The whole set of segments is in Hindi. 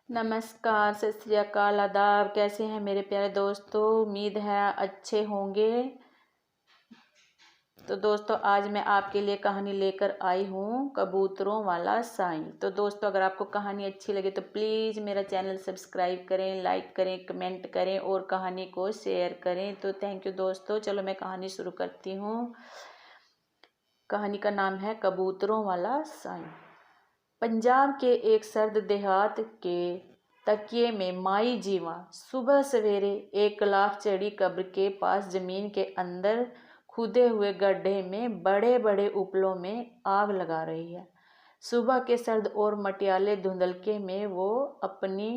नमस्कार, सत श्री अकाल, आदाब। कैसे हैं मेरे प्यारे दोस्तों? उम्मीद है अच्छे होंगे। तो दोस्तों, आज मैं आपके लिए कहानी लेकर आई हूँ, कबूतरों वाला साईं। तो दोस्तों, अगर आपको कहानी अच्छी लगे तो प्लीज़ मेरा चैनल सब्सक्राइब करें, लाइक करें, कमेंट करें और कहानी को शेयर करें। तो थैंक यू दोस्तों। चलो मैं कहानी शुरू करती हूँ। कहानी का नाम है कबूतरों वाला साईं। पंजाब के एक सर्द देहात के तकिए में माई जीवा सुबह सवेरे एक कलाफ चढ़ी कब्र के पास जमीन के अंदर खुदे हुए गड्ढे में बड़े बड़े उपलों में आग लगा रही है। सुबह के सर्द और मटियाले धुंधलके में वो अपनी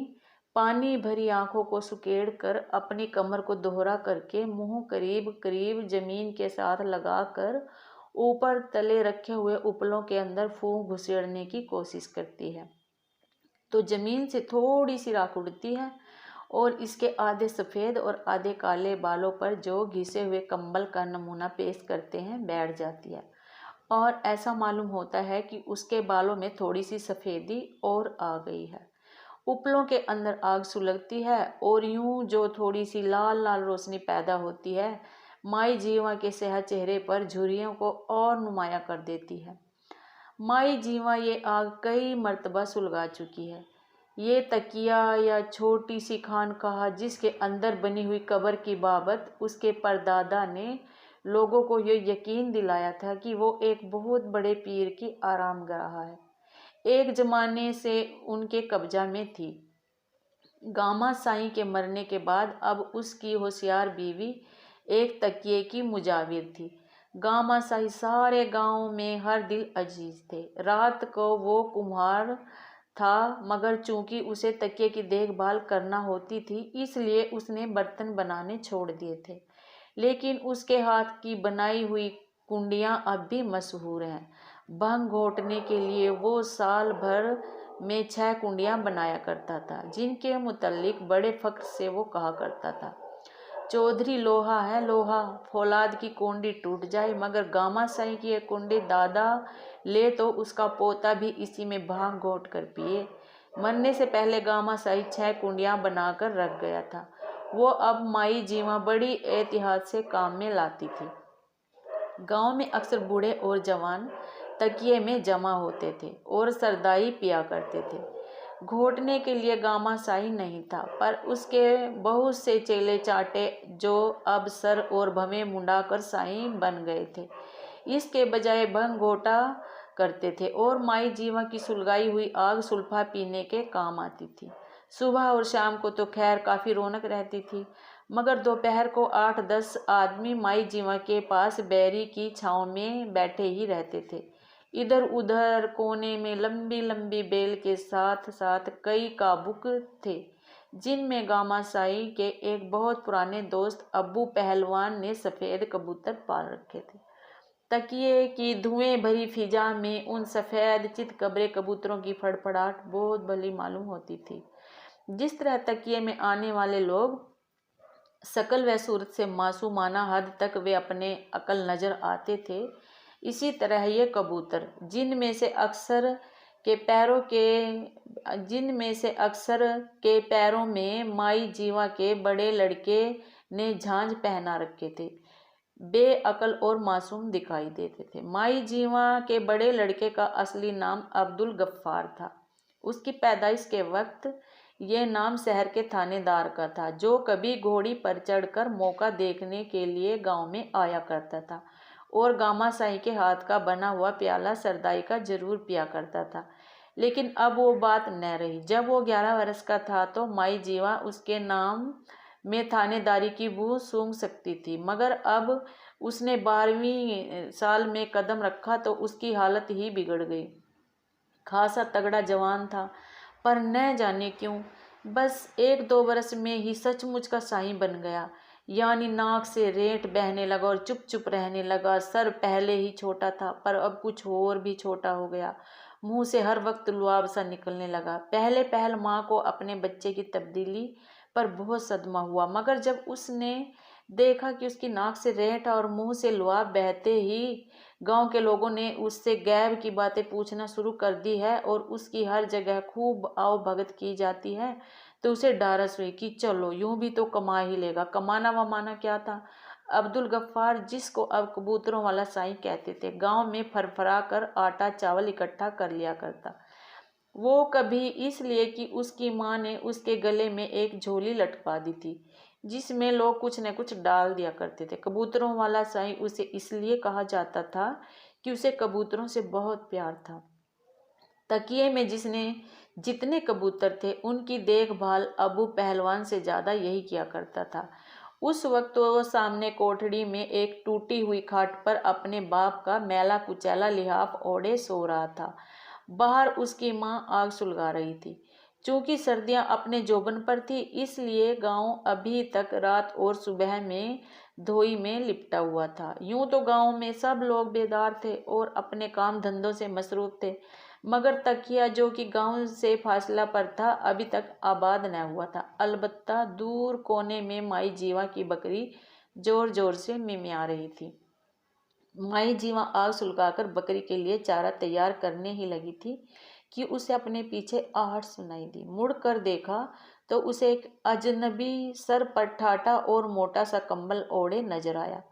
पानी भरी आंखों को सुकेड़ कर अपनी कमर को दोहरा करके मुंह करीब करीब जमीन के साथ लगाकर ऊपर तले रखे हुए उपलों के अंदर फूंक घुसेड़ने की कोशिश करती है तो जमीन से थोड़ी सी राख उड़ती है और इसके आधे सफ़ेद और आधे काले बालों पर जो घिसे हुए कंबल का नमूना पेश करते हैं बैठ जाती है और ऐसा मालूम होता है कि उसके बालों में थोड़ी सी सफ़ेदी और आ गई है। उपलों के अंदर आग सुलगती है और यूं जो थोड़ी सी लाल लाल रोशनी पैदा होती है माई जीवा के सेहत चेहरे पर झुर्रियों को और नुमाया कर देती है। माई जीवा ये आग कई मर्तबा सुलगा चुकी है। ये तकिया या छोटी सी खानकाह जिसके अंदर बनी हुई कब्र की बाबत उसके परदादा ने लोगों को ये यकीन दिलाया था कि वो एक बहुत बड़े पीर की आरामगाह है, एक जमाने से उनके कब्जा में थी। गामा साईं के मरने के बाद अब उसकी होशियार बीवी एक तकिए की मुजाविर थी। गामा साईं सारे गांव में हर दिल अजीज थे। रात को वो कुम्हार था, मगर चूंकि उसे तकिए की देखभाल करना होती थी इसलिए उसने बर्तन बनाने छोड़ दिए थे। लेकिन उसके हाथ की बनाई हुई कुंडियाँ अब भी मशहूर हैं। भंग घोटने के लिए वो साल भर में 6 कुंडियाँ बनाया करता था, जिनके मुतल्लिक बड़े फख्र से वो कहा करता था, चौधरी लोहा है लोहा, फौलाद की कुंडी टूट जाए मगर गामा साईं की एक कुंडी दादा ले तो उसका पोता भी इसी में भांग घोट कर पिए। मरने से पहले गामा साईं 6 कुंडियाँ बनाकर रख गया था। वो अब माई जीवा बड़ी एहतियात से काम में लाती थी। गांव में अक्सर बूढ़े और जवान तकिए में जमा होते थे और सरदाई पिया करते थे। घोटने के लिए गामा साईं नहीं था, पर उसके बहुत से चेले चाटे जो अब सर और भवें मुंडाकर साईं बन गए थे, इसके बजाय भंग घोटा करते थे और माई जीवा की सुलगाई हुई आग सुल्फा पीने के काम आती थी। सुबह और शाम को तो खैर काफ़ी रौनक रहती थी, मगर दोपहर को 8-10 आदमी माई जीवा के पास बैरी की छाँव में बैठे ही रहते थे। इधर उधर कोने में लंबी लंबी बेल के साथ साथ कई काबुक थे, जिनमें गामा साईं के एक बहुत पुराने दोस्त अब्बू पहलवान ने सफ़ेद कबूतर पाल रखे थे। तकिए की धुएं भरी फिजा में उन सफ़ेद चितकबरे कबूतरों की फड़फड़ाहट बहुत भली मालूम होती थी। जिस तरह तकिए में आने वाले लोग शकल व सूरत से मासूमाना हद तक वे अपने अकल नज़र आते थे, इसी तरह ये कबूतर जिनमें से अक्सर के पैरों में माई जीवा के बड़े लड़के ने झांझ पहना रखे थे, बेअकल और मासूम दिखाई देते थे। माई जीवा के बड़े लड़के का असली नाम अब्दुल गफ्फार था। उसकी पैदाइश के वक्त यह नाम शहर के थानेदार का था, जो कभी घोड़ी पर चढ़कर मौका देखने के लिए गांव में आया करता था और गामा साईं के हाथ का बना हुआ प्याला सरदाई का जरूर पिया करता था। लेकिन अब वो बात न रही। जब वो 11 वर्ष का था तो माई जीवा उसके नाम में थानेदारी की बू सूंघ सकती थी, मगर अब उसने 12वीं साल में कदम रखा तो उसकी हालत ही बिगड़ गई। खासा तगड़ा जवान था, पर न जाने क्यों बस 1-2 बरस में ही सचमुच का साईं बन गया। यानी नाक से रेत बहने लगा और चुप चुप रहने लगा। सर पहले ही छोटा था, पर अब कुछ और भी छोटा हो गया। मुंह से हर वक्त लुआब सा निकलने लगा। पहले माँ को अपने बच्चे की तब्दीली पर बहुत सदमा हुआ, मगर जब उसने देखा कि उसकी नाक से रेत और मुंह से लुआब बहते ही गांव के लोगों ने उससे गैब की बातें पूछना शुरू कर दी है और उसकी हर जगह खूब आओ भगत की जाती है। तो उसे ढारस हुई कि चलो यूं भी तो कमा ही लेगा। कमाना वमाना क्या था। अब्दुल गफ्फार, जिसको अब कबूतरों वाला साईं कहते थे, गांव में फरफरा कर आटा चावल इकट्ठा कर लिया करता। वो कभी इसलिए कि उसकी माँ ने उसके गले में एक झोली लटका दी थी जिसमें लोग कुछ न कुछ डाल दिया करते थे। कबूतरों वाला साईं उसे इसलिए कहा जाता था कि उसे कबूतरों से बहुत प्यार था। तकिए में जितने कबूतर थे उनकी देखभाल अबू पहलवान से ज़्यादा यही किया करता था। उस वक्त वो सामने कोठड़ी में एक टूटी हुई खाट पर अपने बाप का मैला कुचैला लिहाफ ओढ़े सो रहा था। बाहर उसकी माँ आग सुलगा रही थी। चूंकि सर्दियां अपने जोबन पर थी, इसलिए गांव अभी तक रात और सुबह में धोई में लिपटा हुआ था। यूं तो गांव में सब लोग बेदार थे और अपने काम धंधों से मसरूफ थे, मगर तकिया, जो कि गांव से फासला पर था, अभी तक आबाद न हुआ था। अलबत्ता दूर कोने में माई जीवा की बकरी जोर जोर से मिमिया रही थी। माई जीवा आग सुलगाकर बकरी के लिए चारा तैयार करने ही लगी थी कि उसे अपने पीछे आहट सुनाई दी। मुड़ कर देखा तो उसे एक अजनबी सर पर ठाटा और मोटा सा कंबल ओढ़े नजर आया।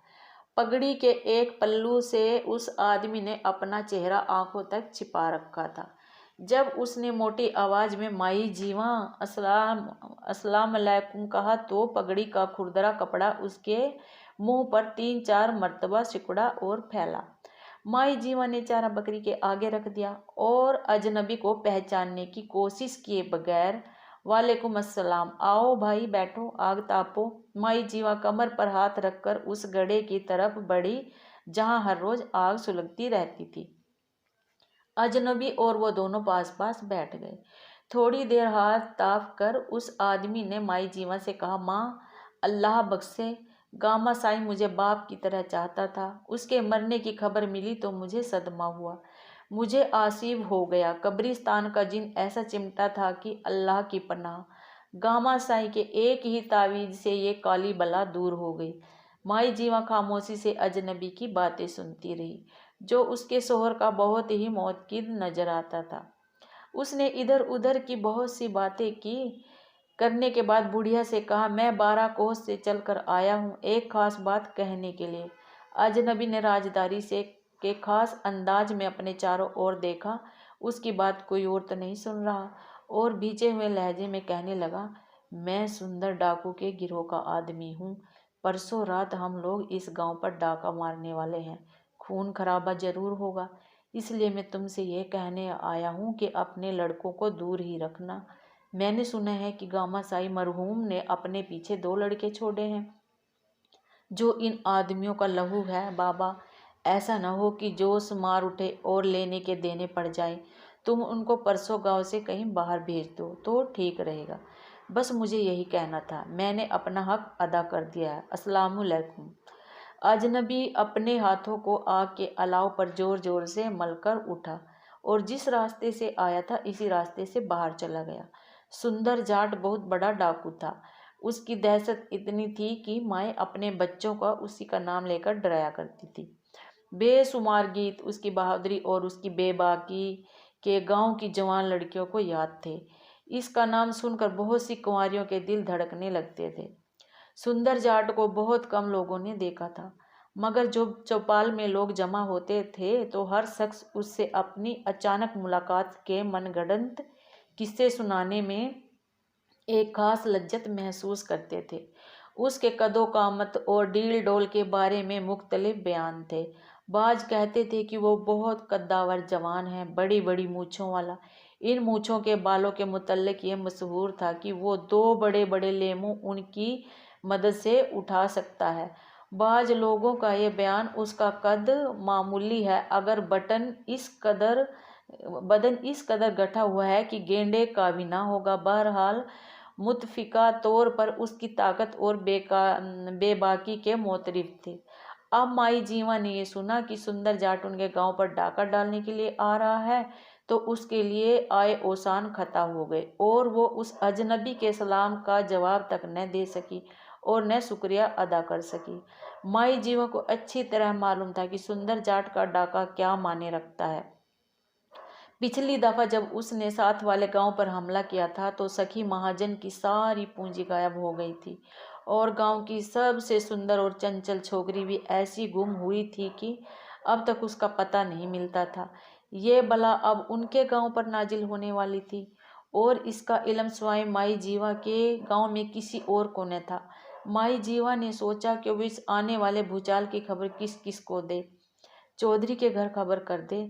पगड़ी के एक पल्लू से उस आदमी ने अपना चेहरा आंखों तक छिपा रखा था। जब उसने मोटी आवाज में माई जीवा अस्सलाम अलैकुम कहा तो पगड़ी का खुरदरा कपड़ा उसके मुंह पर 3-4 मर्तबा सिकुड़ा और फैला। माई जीवा ने चारा बकरी के आगे रख दिया और अजनबी को पहचानने की कोशिश किए बगैर, वालेकुम अस्सलाम, आओ भाई बैठो, आग तापो। माई जीवा कमर पर हाथ रखकर उस गड्ढे की तरफ बढ़ी जहां हर रोज आग सुलगती रहती थी। अजनबी और वो दोनों पास पास बैठ गए। थोड़ी देर हाथ ताप कर उस आदमी ने माई जीवा से कहा, माँ अल्लाह बख्शे, गामा साईं मुझे बाप की तरह चाहता था। उसके मरने की खबर मिली तो मुझे सदमा हुआ, मुझे आसीब हो गया। कब्रिस्तान का जिन ऐसा चिमटा था कि अल्लाह की पनाह। गामा साईं के एक ही तावीज से ये काली बला दूर हो गई। माई जीवा खामोशी से अजनबी की बातें सुनती रही, जो उसके शोहर का बहुत ही मौतकीद नजर आता था। उसने इधर उधर की बहुत सी बातें की करने के बाद बुढ़िया से कहा, मैं 12 कोस से चलकर आया हूँ एक खास बात कहने के लिए। अजनबी ने राजदारी से के खास अंदाज में अपने चारों ओर देखा। उसकी बात कोई और तो नहीं सुन रहा और भीचे हुए लहजे में कहने लगा, मैं सुंदर डाकू के गिरोह का आदमी हूँ। परसों रात हम लोग इस गांव पर डाका मारने वाले हैं। खून खराबा जरूर होगा, इसलिए मैं तुमसे ये कहने आया हूँ कि अपने लड़कों को दूर ही रखना। मैंने सुना है कि गामा साई मरहूम ने अपने पीछे 2 लड़के छोड़े हैं जो इन आदमियों का लहू है। बाबा, ऐसा न हो कि जोश मार उठे और लेने के देने पड़ जाए। तुम उनको परसों गांव से कहीं बाहर भेज दो तो ठीक रहेगा। बस मुझे यही कहना था, मैंने अपना हक अदा कर दिया है। अस्सलामुअलैकुम। अजनबी अपने हाथों को आग के अलाव पर जोर जोर से मलकर उठा और जिस रास्ते से आया था इसी रास्ते से बाहर चला गया। सुंदर जाट बहुत बड़ा डाकू था। उसकी दहशत इतनी थी कि माए अपने बच्चों का उसी का नाम लेकर डराया करती थी। बेशुमार गीत उसकी बहादुरी और उसकी बेबाकी के गांव की जवान लड़कियों को याद थे। इसका नाम सुनकर बहुत सी कुंवारियों के दिल धड़कने लगते थे। सुंदर जाट को बहुत कम लोगों ने देखा था, मगर जब चौपाल में लोग जमा होते थे तो हर शख्स उससे अपनी अचानक मुलाकात के मनगढ़ंत किस्से सुनाने में एक खास लज्जत महसूस करते थे। उसके कदो कामत और डील डोल के बारे में मुख्तलिफ बयान थे। बाज कहते थे कि वो बहुत कद्दावर जवान है, बड़ी बड़ी मूछों वाला। इन मूछों के बालों के मुतल्लिक ये मशहूर था कि वो 2 बड़े बड़े लेमू उनकी मदद से उठा सकता है। बाज लोगों का ये बयान, उसका कद मामूली है अगर बदन इस कदर गठा हुआ है कि गेंडे का भी ना होगा। बहरहाल मुतफिका तौर पर उसकी ताकत और बेबाकी के मोतरिफ थे। अब माई जीवा ने ये सुना कि सुंदर जाट उनके गांव पर डाका डालने के लिए आ रहा है तो उसके लिए आए ओसान खता हो गए और वो उस अजनबी के सलाम का जवाब तक न दे सकी और न शुक्रिया अदा कर सकी। माई जीवा को अच्छी तरह मालूम था कि सुंदर जाट का डाका क्या माने रखता है। पिछली दफा जब उसने साथ वाले गांव पर हमला किया था तो सखी महाजन की सारी पूंजी गायब हो गई थी और गांव की सबसे सुंदर और चंचल छोकरी भी ऐसी गुम हुई थी कि अब तक उसका पता नहीं मिलता था। ये बला अब उनके गांव पर नाजिल होने वाली थी और इसका इल्म स्वयं माई जीवा के गांव में किसी और को न था। माई जीवा ने सोचा कि वो इस आने वाले भूचाल की खबर किस किस को दे। चौधरी के घर खबर कर दे,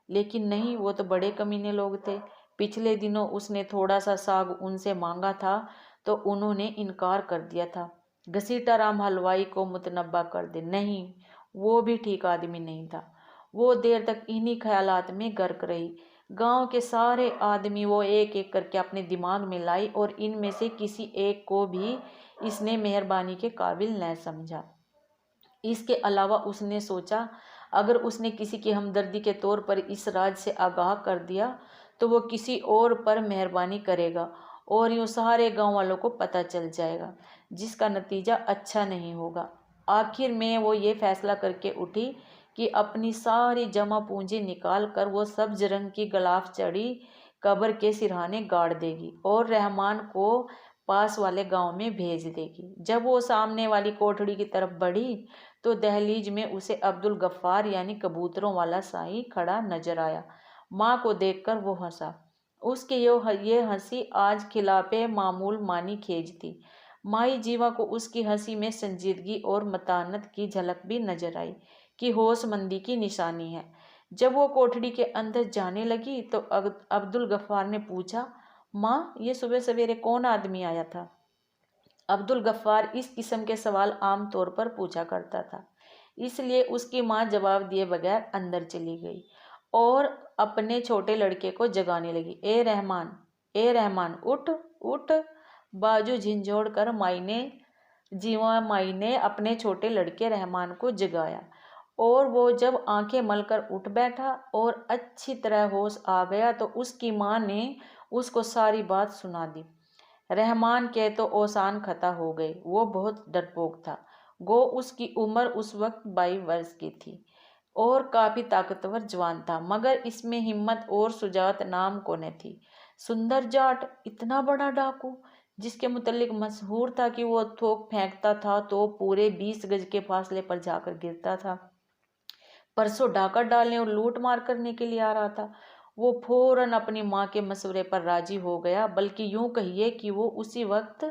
लेकिन नहीं, वो तो बड़े कमीने लोग थे। पिछले दिनों उसने थोड़ा सा साग उनसे मांगा था तो उन्होंने इनकार कर दिया था। घसीटा राम हलवाई को मुतनब्बा कर दे, नहीं, वो भी ठीक आदमी नहीं था। वो देर तक इन्हीं ख्यालात में गर्क रही। गांव के सारे आदमी वो एक एक करके अपने दिमाग में लाई और इनमें से किसी एक को भी इसने मेहरबानी के काबिल न समझा। इसके अलावा उसने सोचा, अगर उसने किसी की हमदर्दी के तौर पर इस राज से आगाह कर दिया तो वो किसी और पर मेहरबानी करेगा और यूँ सारे गांव वालों को पता चल जाएगा, जिसका नतीजा अच्छा नहीं होगा। आखिर में वो ये फैसला करके उठी कि अपनी सारी जमा पूंजी निकाल कर वो सब्ज रंग की गलाफ चढ़ी कब्र के सिरहाने गाड़ देगी और रहमान को पास वाले गांव में भेज देगी। जब वो सामने वाली कोठड़ी की तरफ बढ़ी तो दहलीज में उसे अब्दुल गफ्फार यानी कबूतरों वाला साईं खड़ा नजर आया। माँ को देखकर वो हंसा। उसकी ये हंसी आज खिलाफे मामूल मानी खेज थी। माई जीवा को उसकी हंसी में संजीदगी और मतानत की झलक भी नजर आई कि होशमंदी की निशानी है। जब वो कोठड़ी के अंदर जाने लगी तो अब्दुल गफ्फार ने पूछा, माँ, ये सुबह सवेरे कौन आदमी आया था? अब्दुल गफ्फार इस किस्म के सवाल आम तौर पर पूछा करता था, इसलिए उसकी माँ जवाब दिए बगैर अंदर चली गई और अपने छोटे लड़के को जगाने लगी। ए रहमान, उठ उठ। बाजू झिंझोड़ कर माई ने अपने छोटे लड़के रहमान को जगाया और वो जब आंखें मलकर उठ बैठा और अच्छी तरह होश आ गया तो उसकी माँ ने उसको सारी बात सुना दी। रहमान के तो ओसान खता हो गए। वो बहुत डरपोक था। गो उसकी उम्र उस वक्त 22 वर्ष की थी और काफ़ी ताकतवर जवान था, मगर इसमें हिम्मत और सुजात नाम को न थी। सुंदर जाट, इतना बड़ा डाकू, जिसके मुतल्लिक मशहूर था कि वो थोक फेंकता था तो पूरे 20 गज के फासले पर जाकर गिरता था। परसों डाका डालने और लूट मार करने के लिए आ रहा था। वो फौरन अपनी माँ के मशवरे पर राजी हो गया, बल्कि यूं कहिए कि वो उसी वक्त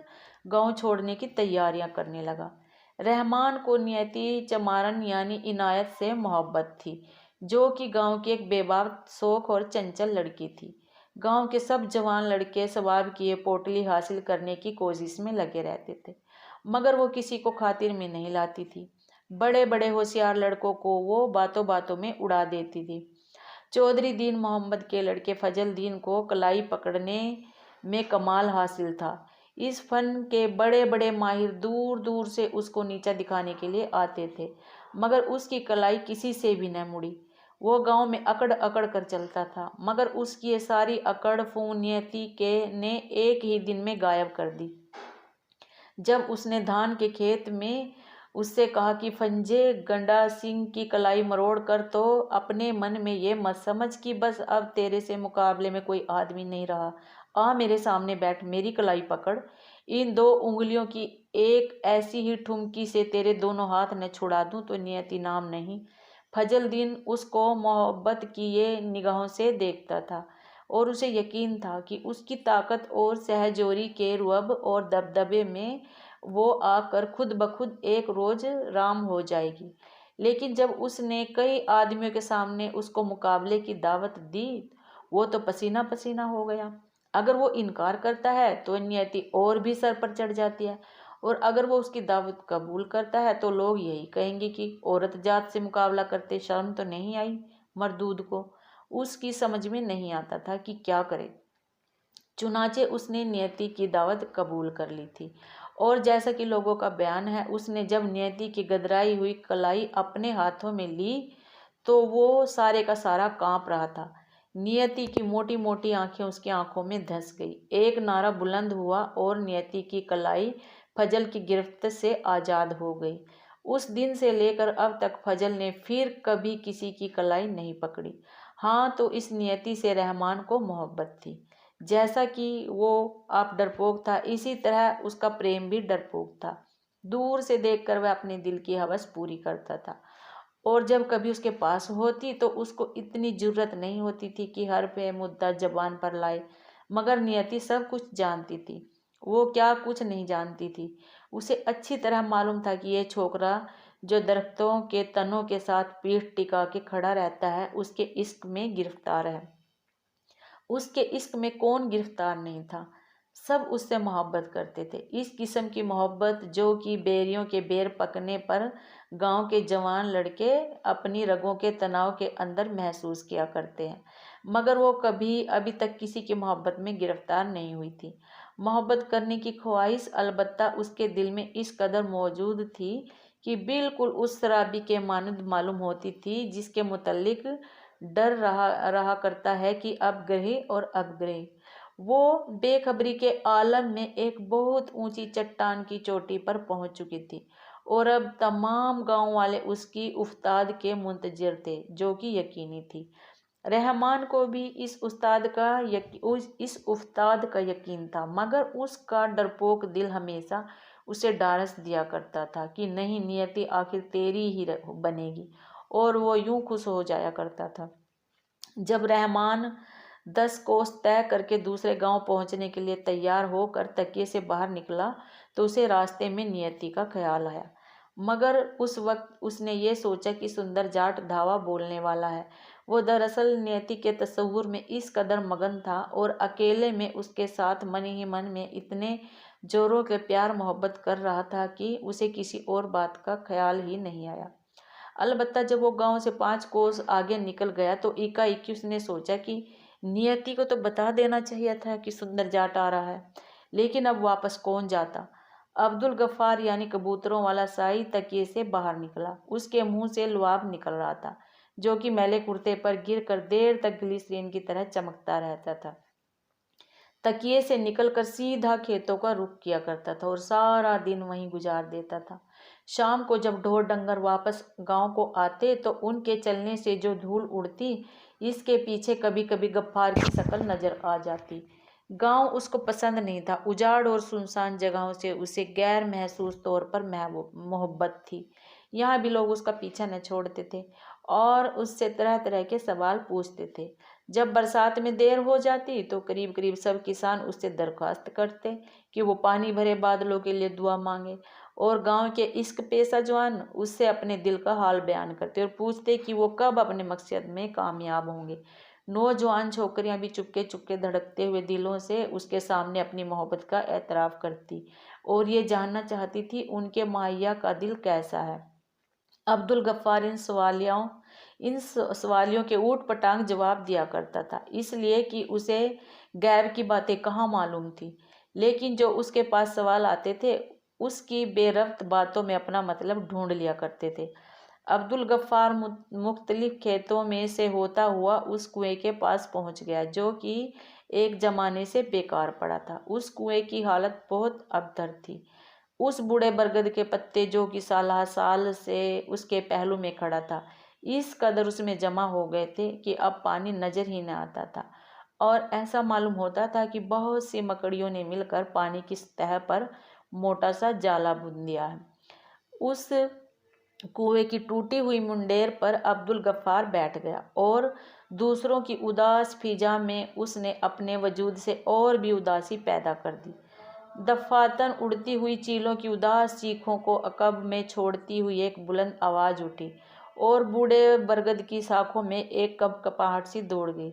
गांव छोड़ने की तैयारियां करने लगा। रहमान को नियति चमारन यानी इनायत से मोहब्बत थी, जो कि गांव की एक बेबाक, शौक और चंचल लड़की थी। गांव के सब जवान लड़के सवाब की ये पोटली हासिल करने की कोशिश में लगे रहते थे, मगर वो किसी को खातिर में नहीं लाती थी। बड़े बड़े होशियार लड़कों को वो बातों बातों में उड़ा देती थी। चौधरी दीन मोहम्मद के लड़के फजल दीन को कलाई पकड़ने में कमाल हासिल था। इस फन के बड़े बड़े माहिर दूर दूर से उसको नीचा दिखाने के लिए आते थे, मगर उसकी कलाई किसी से भी न मुड़ी। वो गांव में अकड़ अकड़ कर चलता था, मगर उसकी ये सारी अकड़ फून नियति के ने एक ही दिन में गायब कर दी। जब उसने धान के खेत में उससे कहा कि फंजे गंडा सिंह की कलाई मरोड़ कर, तो अपने मन में ये मत समझ कि बस अब तेरे से मुकाबले में कोई आदमी नहीं रहा। आ मेरे सामने बैठ, मेरी कलाई पकड़। इन 2 उंगलियों की एक ऐसी ही ठुमकी से तेरे दोनों हाथ न छुड़ा दूं तो नियति नाम नहीं। फजल दीन उसको मोहब्बत की ये निगाहों से देखता था और उसे यकीन था कि उसकी ताकत और सहजोरी के रुअब और दबदबे में वो आकर खुद ब खुद एक रोज राम हो जाएगी। लेकिन जब उसने कई आदमियों के सामने उसको मुकाबले की दावत दी, वो तो पसीना पसीना हो गया। अगर वो इनकार करता है तो नियति और भी सर पर चढ़ जाती है, और अगर वो उसकी दावत कबूल करता है तो लोग यही कहेंगे कि औरत जात से मुकाबला करते शर्म तो नहीं आई मरदूद को। उसकी समझ में नहीं आता था कि क्या करे। चुनाचे उसने नियति की दावत कबूल कर ली थी, और जैसा कि लोगों का बयान है, उसने जब नियति की गदराई हुई कलाई अपने हाथों में ली तो वो सारे का सारा कांप रहा था। नियति की मोटी मोटी आंखें उसकी आंखों में धंस गई। एक नारा बुलंद हुआ और नियति की कलाई फजल की गिरफ्त से आज़ाद हो गई। उस दिन से लेकर अब तक फजल ने फिर कभी किसी की कलाई नहीं पकड़ी। हाँ, तो इस नियति से रहमान को मोहब्बत थी। जैसा कि वो आप डरपोक था, इसी तरह उसका प्रेम भी डरपोक था। दूर से देखकर वह अपने दिल की हवस पूरी करता था, और जब कभी उसके पास होती तो उसको इतनी जुर्रत नहीं होती थी कि हर पे मुद्दा जबान पर लाए। मगर नियति सब कुछ जानती थी। वो क्या कुछ नहीं जानती थी। उसे अच्छी तरह मालूम था कि ये छोकरा जो दरख्तों के तनों के साथ पीठ टिका के खड़ा रहता है, उसके इश्क में गिरफ्तार है। उसके इश्क में कौन गिरफ्तार नहीं था। सब उससे मोहब्बत करते थे। इस किस्म की मोहब्बत जो कि बेरियों के बेर पकने पर गांव के जवान लड़के अपनी रगों के तनाव के अंदर महसूस किया करते हैं। मगर वो कभी अभी तक किसी की मोहब्बत में गिरफ्तार नहीं हुई थी। मोहब्बत करने की ख्वाहिश अलबत्ता उसके दिल में इस कदर मौजूद थी कि बिल्कुल उस शराबी के मानद मालूम होती थी जिसके मुतल्लिक डर रहा रहा करता है कि अब ग्रह और अब ग्रह। वो बेखबरी के आलम में एक बहुत ऊंची चट्टान की चोटी पर पहुंच चुकी थी, और अब तमाम गांव वाले उसकी उस्ताद के मुंतजिर थे, जो कि यकीनी थी। रहमान को भी इस इस उस्ताद का यकीन था, मगर उसका डरपोक दिल हमेशा उसे डारस दिया करता था कि नहीं, नियति आखिर तेरी ही बनेगी, और वो यूं खुश हो जाया करता था। जब रहमान 10 कोस तय करके दूसरे गांव पहुंचने के लिए तैयार होकर तकिए से बाहर निकला तो उसे रास्ते में नियति का ख्याल आया। मगर उस वक्त उसने ये सोचा कि सुंदर जाट धावा बोलने वाला है। वो दरअसल नियति के तस्वुर में इस कदर मगन था और अकेले में उसके साथ मन ही मन में इतने जोरों के प्यार मोहब्बत कर रहा था कि उसे किसी और बात का ख्याल ही नहीं आया। अलबत्ता जब वो गांव से 5 कोस आगे निकल गया तो एकाएक उसने सोचा कि नियति को तो बता देना चाहिए था कि सुंदर जाट आ रहा है, लेकिन अब वापस कौन जाता। अब्दुल गफ्फार यानी कबूतरों वाला साई तकिए से बाहर निकला। उसके मुंह से लुआब निकल रहा था, जो कि मैले कुर्ते पर गिर कर देर तक ग्लिसरीन की तरह चमकता रहता था। तकिए से निकलकर सीधा खेतों का रुख किया करता था और सारा दिन वहीं गुजार देता था। शाम को जब ढोर डंगर वापस गांव को आते तो उनके चलने से जो धूल उड़ती, इसके पीछे कभी कभी गफ्फार की शक्ल नजर आ जाती। गांव उसको पसंद नहीं था। उजाड़ और सुनसान जगहों से उसे गैर महसूस तौर पर मोहब्बत थी। यहाँ भी लोग उसका पीछा न छोड़ते थे और उससे तरह तरह के सवाल पूछते थे। जब बरसात में देर हो जाती तो करीब करीब सब किसान उससे दरख्वास्त करते कि वो पानी भरे बादलों के लिए दुआ मांगे, और गांव के इश्क पेशा जवान उससे अपने दिल का हाल बयान करते और पूछते कि वो कब अपने मकसद में कामयाब होंगे। नौजवान छोकरियां भी चुपके चुपके धड़कते हुए दिलों से उसके सामने अपनी मोहब्बत का एतराफ़ करती और ये जानना चाहती थी उनके माहिया का दिल कैसा है। अब्दुल गफ्फार इन सवालियों के ऊट पटांग जवाब दिया करता था, इसलिए कि उसे गैब की बातें कहाँ मालूम थी। लेकिन जो उसके पास सवाल आते थे उसकी बेरब्त बातों में अपना मतलब ढूंढ लिया करते थे। अब्दुल गफ्फार मुख्तलिफ खेतों में से होता हुआ उस कुएं के पास पहुंच गया, जो कि एक जमाने से बेकार पड़ा था। उस कुएं की हालत बहुत अबतर थी। उस बूढ़े बरगद के पत्ते, जो कि साल साल से उसके पहलू में खड़ा था, इस कदर उसमें जमा हो गए थे कि अब पानी नजर ही न आता था, और ऐसा मालूम होता था कि बहुत सी मकड़ियों ने मिलकर पानी की सतह पर मोटा सा जाला बुन दिया है। उस कुएं की टूटी हुई मुंडेर पर अब्दुल गफ्फार बैठ गया और दूसरों की उदास फिजा में उसने अपने वजूद से और भी उदासी पैदा कर दी। दफातन उड़ती हुई चीलों की उदास चीखों को अकब में छोड़ती हुई एक बुलंद आवाज़ उठी और बूढ़े बरगद की शाखों में एक कपकपाहट सी दौड़ गई।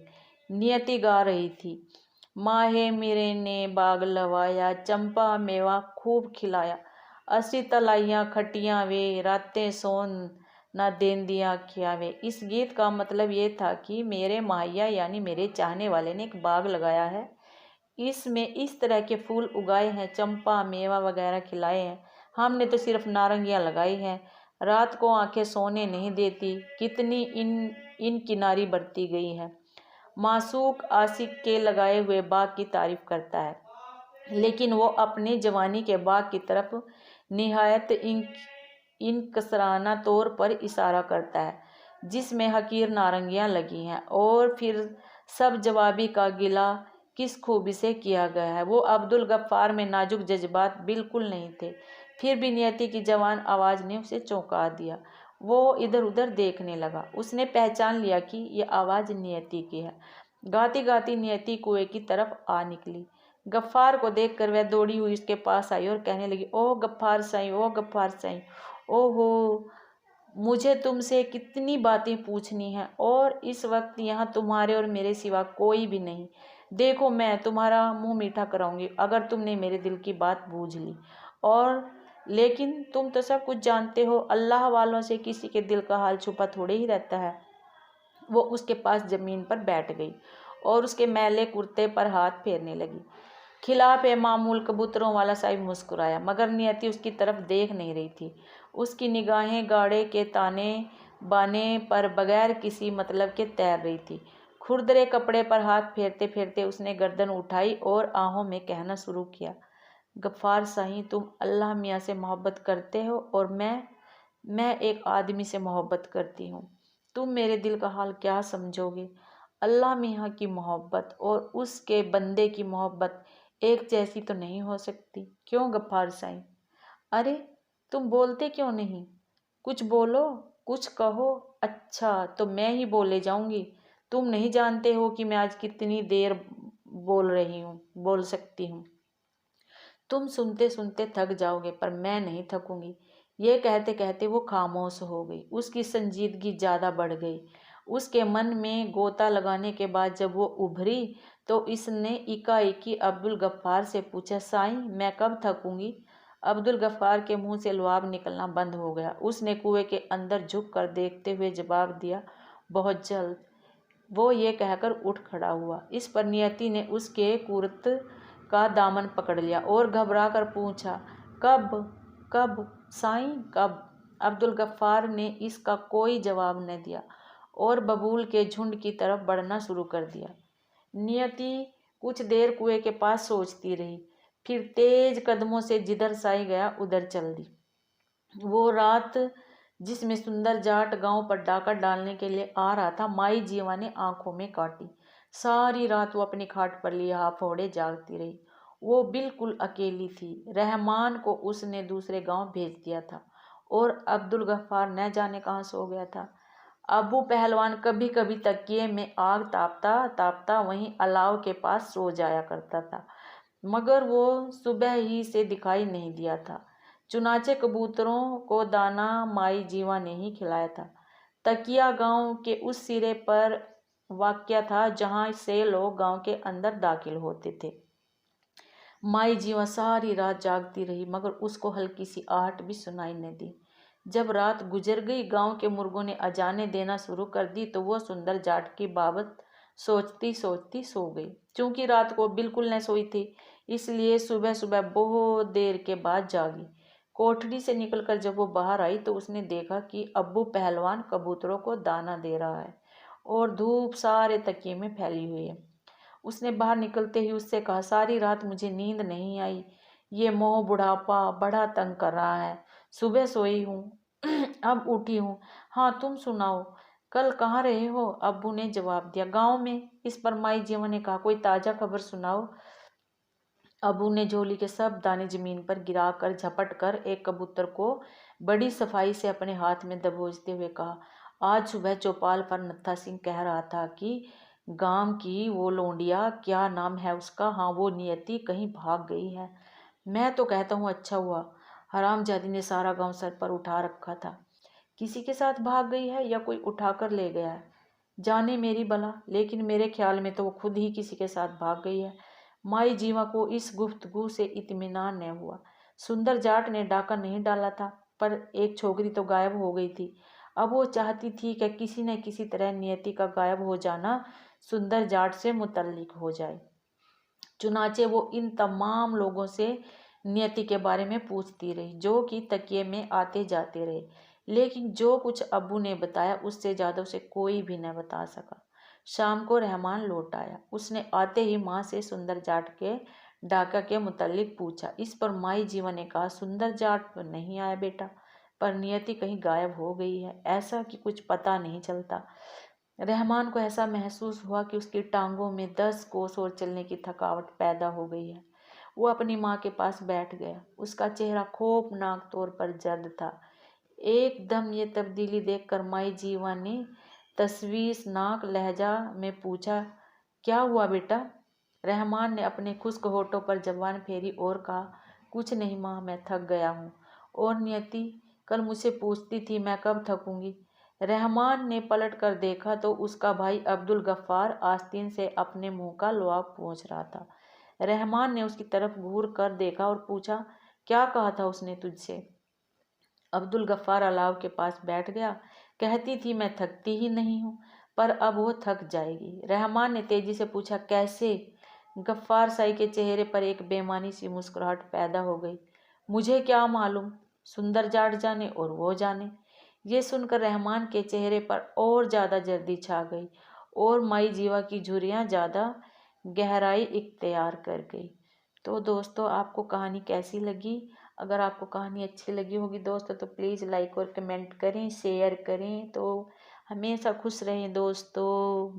नियति गा रही थी, माहे मेरे ने बाग लवाया, चंपा मेवा खूब खिलाया, असी तलाइयाँ खटियाँ वे, रातें सोन ना देंदियाँ खियावे। इस गीत का मतलब ये था कि मेरे माहिया यानी मेरे चाहने वाले ने एक बाग लगाया है, इसमें इस तरह के फूल उगाए हैं, चंपा मेवा वगैरह खिलाए हैं। हमने तो सिर्फ नारंगियाँ लगाई हैं। रात को आंखें सोने नहीं देती, कितनी इन किनारी बरती गई है। मासूक आशिक के लगाए हुए बाग की तारीफ करता है। लेकिन वो अपनी जवानी के बाग की तरफ निहायत इनकसराना तौर पर इशारा करता है, जिसमें हकीर नारंगियां लगी हैं, और फिर सब जवाबी का गिला किस खूबी से किया गया है। वो अब्दुल गफ्फार में नाजुक जज्बात बिल्कुल नहीं थे, फिर भी नियति की जवान आवाज़ ने उसे चौंका दिया। वो इधर उधर देखने लगा। उसने पहचान लिया कि यह आवाज़ नियति की है। गाती गाती नियति कुएं की तरफ आ निकली। गफ्फार को देखकर वह दौड़ी हुई उसके पास आई और कहने लगी, ओह गफ्फार साईं, ओह गफ्फार साईं, ओहो, मुझे तुमसे कितनी बातें पूछनी हैं, और इस वक्त यहाँ तुम्हारे और मेरे सिवा कोई भी नहीं। देखो, मैं तुम्हारा मुंह मीठा कराऊंगी अगर तुमने मेरे दिल की बात बूझ ली। और लेकिन तुम तो सब कुछ जानते हो, अल्लाह वालों से किसी के दिल का हाल छुपा थोड़े ही रहता है। वो उसके पास जमीन पर बैठ गई और उसके मैले कुर्ते पर हाथ फेरने लगी। खिलाफ मामूल कबूतरों वाला साहिब मुस्कुराया, मगर नियति उसकी तरफ देख नहीं रही थी। उसकी निगाहें गाड़े के ताने बाने पर बगैर किसी मतलब के तैर रही थी। खुरदरे कपड़े पर हाथ फेरते फेरते उसने गर्दन उठाई और आहों में कहना शुरू किया, गफ्फार साईं, तुम अल्लाह मियाँ से मोहब्बत करते हो और मैं एक आदमी से मोहब्बत करती हूँ। तुम मेरे दिल का हाल क्या समझोगे? अल्लाह मियाँ की मोहब्बत और उसके बंदे की मोहब्बत एक जैसी तो नहीं हो सकती, क्यों गफ्फार साईं? अरे, तुम बोलते क्यों नहीं? कुछ बोलो, कुछ कहो। अच्छा, तो मैं ही बोले जाऊंगी। तुम नहीं जानते हो कि मैं आज कितनी देर बोल सकती हूँ। तुम सुनते सुनते थक जाओगे, पर मैं नहीं थकूंगी। ये कहते कहते वो खामोश हो गई। उसकी संजीदगी ज़्यादा बढ़ गई। उसके मन में गोता लगाने के बाद जब वो उभरी तो इसने इकाएकी अब्दुल गफ्फार से पूछा, साईं, मैं कब थकूंगी? अब्दुल गफ्फार के मुंह से लुआब निकलना बंद हो गया। उसने कुएं के अंदर झुक कर देखते हुए जवाब दिया, बहुत जल्द। वो ये कहकर उठ खड़ा हुआ। इस पर नियति ने उसके कुर्त का दामन पकड़ लिया और घबरा कर पूछा, कब? कब साईं, कब? अब्दुल गफ्फार ने इसका कोई जवाब न दिया और बबूल के झुंड की तरफ बढ़ना शुरू कर दिया। नियति कुछ देर कुएं के पास सोचती रही, फिर तेज कदमों से जिधर साई गया उधर चल दी। वो रात जिसमें सुंदर जाट गांव पर डाका डालने के लिए आ रहा था, माई जीवा ने आंखों में काटी। सारी रात वो अपनी खाट पर लिए हाफौड़े जागती रही। वो बिल्कुल अकेली थी। रहमान को उसने दूसरे गांव भेज दिया था और अब्दुल गफ्फार न जाने कहाँ सो गया था। अबू पहलवान कभी कभी तकिए में आग तापता तापता वहीं अलाव के पास सो जाया करता था, मगर वो सुबह ही से दिखाई नहीं दिया था। चुनाचे कबूतरों को दाना माई जीवा ने ही खिलाया था। तकिया गांव के उस सिरे पर वाक़या था जहां से लोग गांव के अंदर दाखिल होते थे। माई जीवा सारी रात जागती रही, मगर उसको हल्की सी आहट भी सुनाई न दी। जब रात गुजर गई, गांव के मुर्गों ने अजाने देना शुरू कर दी तो वह सुंदर जाट की बाबत सोचती सोचती सो गई। चूंकि रात को बिल्कुल न सोई थी, इसलिए सुबह सुबह बहुत देर के बाद जागी। कोठरी से निकलकर जब वो बाहर आई तो उसने देखा कि अब्बू पहलवान कबूतरों को दाना दे रहा है और धूप सारे तकिए में फैली हुई है। उसने बाहर निकलते ही उससे कहा, सारी रात मुझे नींद नहीं आई। ये मोह बुढ़ापा बड़ा तंग कर रहा है। सुबह सोई हूँ अब उठी हूँ। हाँ, तुम सुनाओ, कल कहाँ रहे हो? अब्बू ने जवाब दिया, गांव में। इस पर माई जीवन ने कहा, कोई ताज़ा खबर सुनाओ। अबू ने झोली के सब दाने जमीन पर गिराकर झपट कर एक कबूतर को बड़ी सफाई से अपने हाथ में दबोचते हुए कहा, आज सुबह चौपाल पर नत्था सिंह कह रहा था कि गांव की वो लोंडिया, क्या नाम है उसका, हाँ वो नियति, कहीं भाग गई है। मैं तो कहता हूँ अच्छा हुआ, हरामजादी ने सारा गांव सर पर उठा रखा था। किसी के साथ भाग गई है या कोई उठाकर ले गया है? जाने मेरी भला, लेकिन मेरे ख्याल में तो वो खुद ही किसी के साथ भाग गई है। माई जीवा को इस गुफ्तगू से इत्मीनान न हुआ। सुंदर जाट ने डाका नहीं डाला था, पर एक छोकरी तो गायब हो गई थी। अब वो चाहती थी कि किसी न किसी तरह नियति का गायब हो जाना सुंदर जाट से मुतल्लिक हो जाए। चुनाचे वो इन तमाम लोगों से नियति के बारे में पूछती रही, जो कि तकिए में आते जाते रहे, लेकिन जो कुछ अब्बू ने बताया उससे ज़्यादा उसे कोई भी न बता सका। शाम को रहमान लौट आया। उसने आते ही माँ से सुंदर जाट के डाका के मुतालिक पूछा। इस पर माई जीवा ने कहा, सुंदर जाट तो नहीं आया बेटा, पर नियति कहीं गायब हो गई है, ऐसा कि कुछ पता नहीं चलता। रहमान को ऐसा महसूस हुआ कि उसकी टांगों में 10 कोस और चलने की थकावट पैदा हो गई है। वो अपनी माँ के पास बैठ गया। उसका चेहरा खौफनाक तौर पर जर्द था। एकदम ये तब्दीली देखकर माई जीवा ने तशवीशनाक लहजा में पूछा, क्या हुआ बेटा? रहमान ने अपने खुश्क होठों पर जबान फेरी और कहा, कुछ नहीं माँ, मैं थक गया हूँ। और नियति कल मुझसे पूछती थी मैं कब थकूंगी। रहमान ने पलट कर देखा तो उसका भाई अब्दुल गफ्फार आस्तीन से अपने मुंह का लुआब पोंछ रहा था। रहमान ने उसकी तरफ घूर कर देखा और पूछा, क्या कहा था उसने तुझसे? अब्दुल गफ्फार अलाव के पास बैठ गया। कहती थी मैं थकती ही नहीं हूँ, पर अब वो थक जाएगी। रहमान ने तेजी से पूछा, कैसे? गफ्फार साई के चेहरे पर एक बेमानी सी मुस्कुराहट पैदा हो गई। मुझे क्या मालूम, सुंदर जाट जाने और वो जाने। ये सुनकर रहमान के चेहरे पर और ज़्यादा जर्दी छा गई और माई जीवा की झुर्रियाँ ज़्यादा गहराई इख्तियार कर गई। तो दोस्तों, आपको कहानी कैसी लगी? अगर आपको कहानी अच्छी लगी होगी दोस्तों तो प्लीज़ लाइक और कमेंट करें, शेयर करें। तो हमेशा खुश रहें दोस्तों।